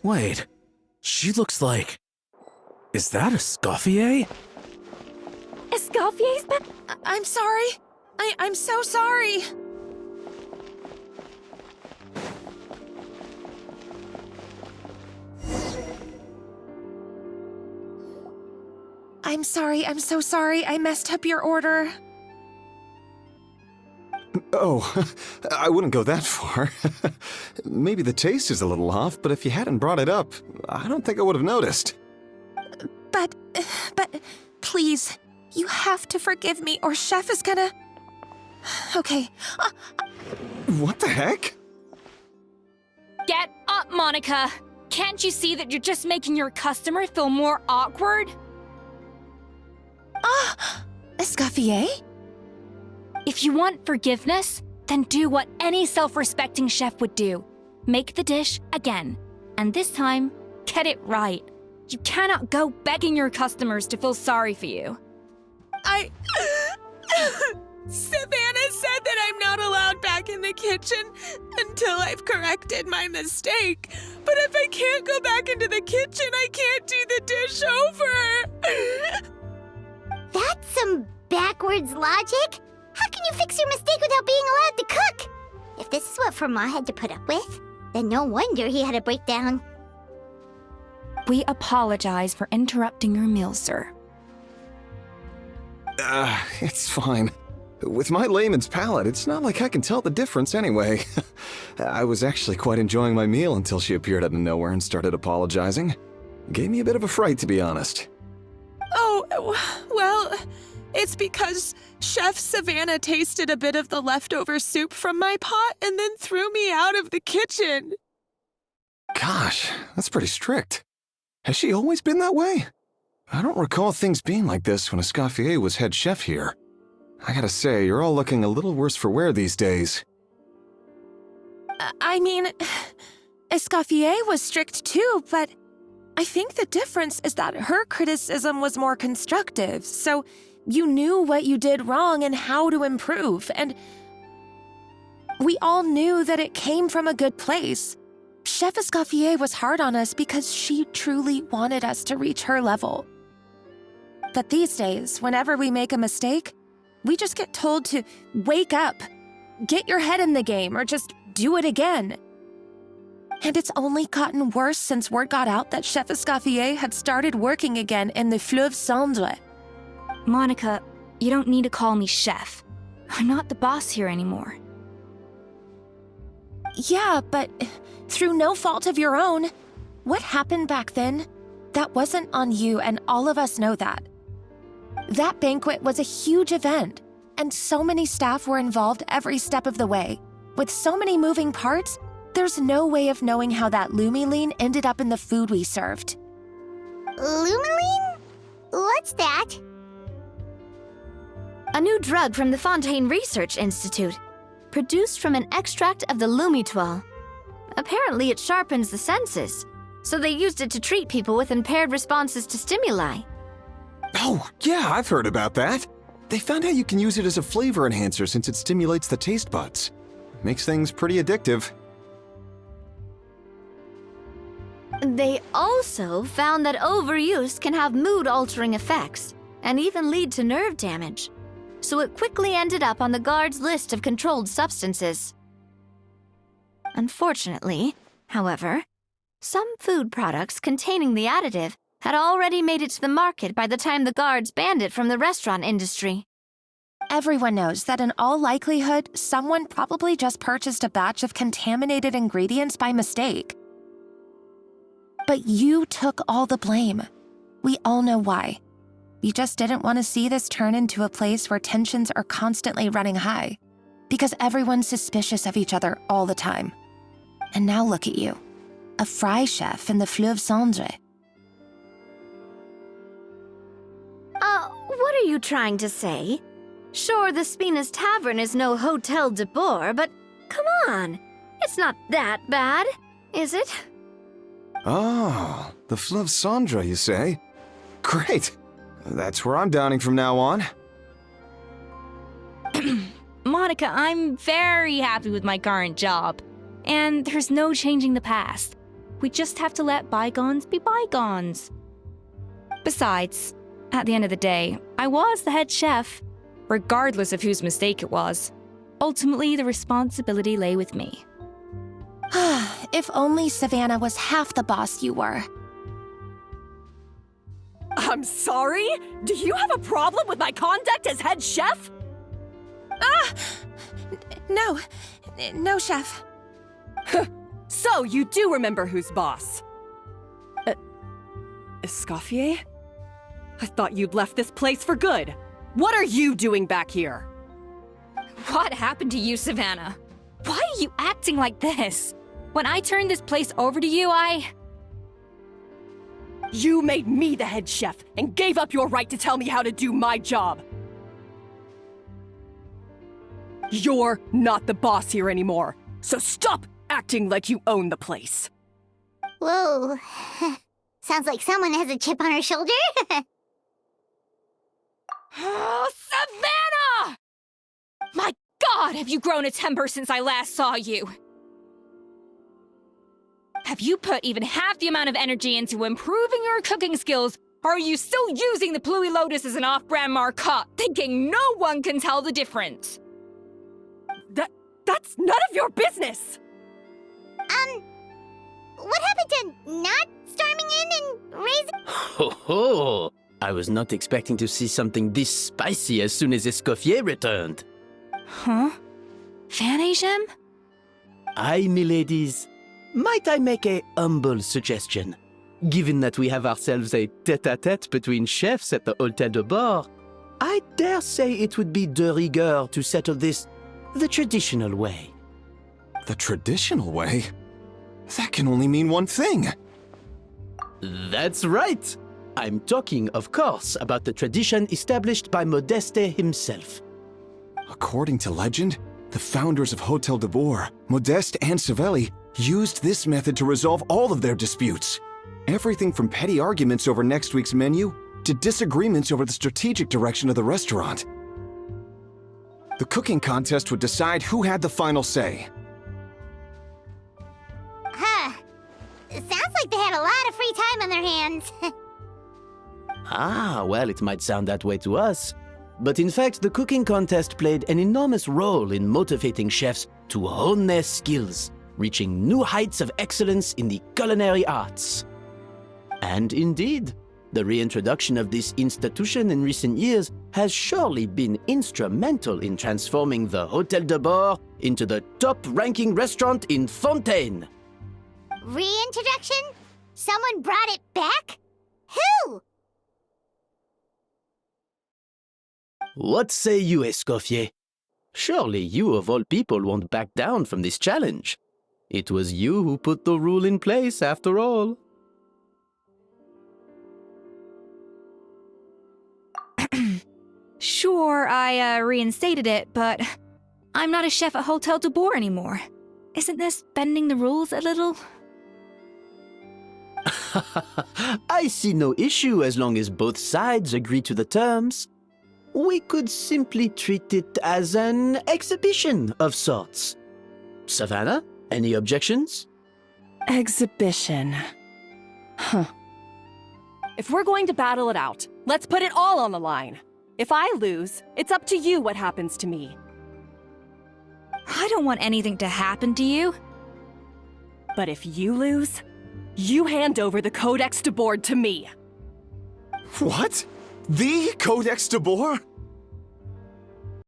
Wait, she looks like... Is that a Scoffier? Scoffier's back? I'm sorry. I'm so sorry. I'm sorry, I'm so sorry. I messed up your order. Oh, I wouldn't go that far. Maybe the taste is a little off, but if you hadn't brought it up, I don't think I would have noticed. But, please, you have to forgive me or Chef is gonna... Okay. What the heck? Get up, Monica! Can't you see that you're just making your customer feel more awkward? Scoffier? If you want forgiveness, then do what any self-respecting chef would do. Make the dish again. And this time, get it right. You cannot go begging your customers to feel sorry for you. Savannah said that I'm not allowed back in the kitchen until I've corrected my mistake. But if I can't go back into the kitchen, I can't do the dish over. That's some backwards logic. How can you fix your mistake without being allowed to cook? If this is what Fermat had to put up with, then no wonder he had a breakdown. We apologize for interrupting your meal, sir. It's fine. With my layman's palate, it's not like I can tell the difference anyway. I was actually quite enjoying my meal until she appeared out of nowhere and started apologizing. Gave me a bit of a fright, to be honest. Oh, well, it's because Chef Savannah tasted a bit of the leftover soup from my pot and then threw me out of the kitchen. Gosh, that's pretty strict. Has she always been that way? I don't recall things being like this when Scoffier was head chef here. I gotta say, you're all looking a little worse for wear these days. I mean, Scoffier was strict too, but I think the difference is that her criticism was more constructive, so you knew what you did wrong and how to improve, and we all knew that it came from a good place. Chef Scoffier was hard on us because she truly wanted us to reach her level. But these days, whenever we make a mistake, we just get told to wake up, get your head in the game, or just do it again. And it's only gotten worse since word got out that Chef Scoffier had started working again in the Fleuve Cendre. Monica, you don't need to call me chef. I'm not the boss here anymore. Yeah, but through no fault of your own. What happened back then, that wasn't on you, and all of us know that. That banquet was a huge event, and so many staff were involved every step of the way. With so many moving parts, there's no way of knowing how that lumiline ended up in the food we served. Lumiline? What's that? A new drug from the Fontaine Research Institute, produced from an extract of the lumitoile. Apparently it sharpens the senses, so they used it to treat people with impaired responses to stimuli. Oh, yeah, I've heard about that. They found out you can use it as a flavor enhancer since it stimulates the taste buds. Makes things pretty addictive. They also found that overuse can have mood-altering effects and even lead to nerve damage, so it quickly ended up on the guard's list of controlled substances. Unfortunately, however, some food products containing the additive had already made it to the market by the time the guards banned it from the restaurant industry. Everyone knows that in all likelihood, someone probably just purchased a batch of contaminated ingredients by mistake. But you took all the blame. We all know why. You just didn't want to see this turn into a place where tensions are constantly running high, because everyone's suspicious of each other all the time. And now look at you, a fry chef in the Fleuve Cendre. What are you trying to say? Sure, the Spina's Tavern is no Hotel de Boer, but come on, it's not that bad, is it? Oh, the Fleuve Cendre, you say? Great. That's where I'm dining from now on. Monica, I'm very happy with my current job. And there's no changing the past. We just have to let bygones be bygones. Besides, at the end of the day, I was the head chef, regardless of whose mistake it was. Ultimately, the responsibility lay with me. If only Savannah was half the boss you were. I'm sorry? Do you have a problem with my conduct as head chef? No. No, chef. So you do remember who's boss? Scoffier? I thought you'd left this place for good. What are you doing back here? What happened to you, Savannah? Why are you acting like this? When I turned this place over to you, You made me the head chef and gave up your right to tell me how to do my job. You're not the boss here anymore, so stop acting like you own the place. Whoa. Sounds like someone has a chip on her shoulder. Oh, Savannah! My God, have you grown a temper since I last saw you? Have you put even half the amount of energy into improving your cooking skills, or are you still using the Pluie Lotus as an off-brand marcotte, thinking no one can tell the difference? That's none of your business! What happened to not storming in and raising... Ho ho! I was not expecting to see something this spicy as soon as Scoffier returned. Huh? Fan Agem? Aye, miladies. Might I make a humble suggestion? Given that we have ourselves a tête-à-tête between chefs at the Hôtel de Bord, I dare say it would be de rigueur to settle this the traditional way. The traditional way? That can only mean one thing. That's right! I'm talking, of course, about the tradition established by Modeste himself. According to legend, the founders of Hôtel de Bord, Modeste and Savelli, used this method to resolve all of their disputes. Everything from petty arguments over next week's menu to disagreements over the strategic direction of the restaurant. The cooking contest would decide who had the final say. It sounds like they had a lot of free time on their hands. Ah, well, it might sound that way to us. But in fact, the cooking contest played an enormous role in motivating chefs to hone their skills, reaching new heights of excellence in the culinary arts. And indeed, the reintroduction of this institution in recent years has surely been instrumental in transforming the Hôtel de Bord into the top-ranking restaurant in Fontaine. Reintroduction? Someone brought it back? Who? What say you, Scoffier? Surely you of all people won't back down from this challenge. It was you who put the rule in place, after all. Sure, I reinstated it, but I'm not a chef at Hôtel de Bord anymore. Isn't this bending the rules a little? I see no issue as long as both sides agree to the terms. We could simply treat it as an exhibition of sorts. Savannah, any objections? Exhibition. Huh. If we're going to battle it out, let's put it all on the line. If I lose, it's up to you what happens to me. I don't want anything to happen to you. But if you lose, you hand over the Codex de Bord to me. What? The Codex de Bord?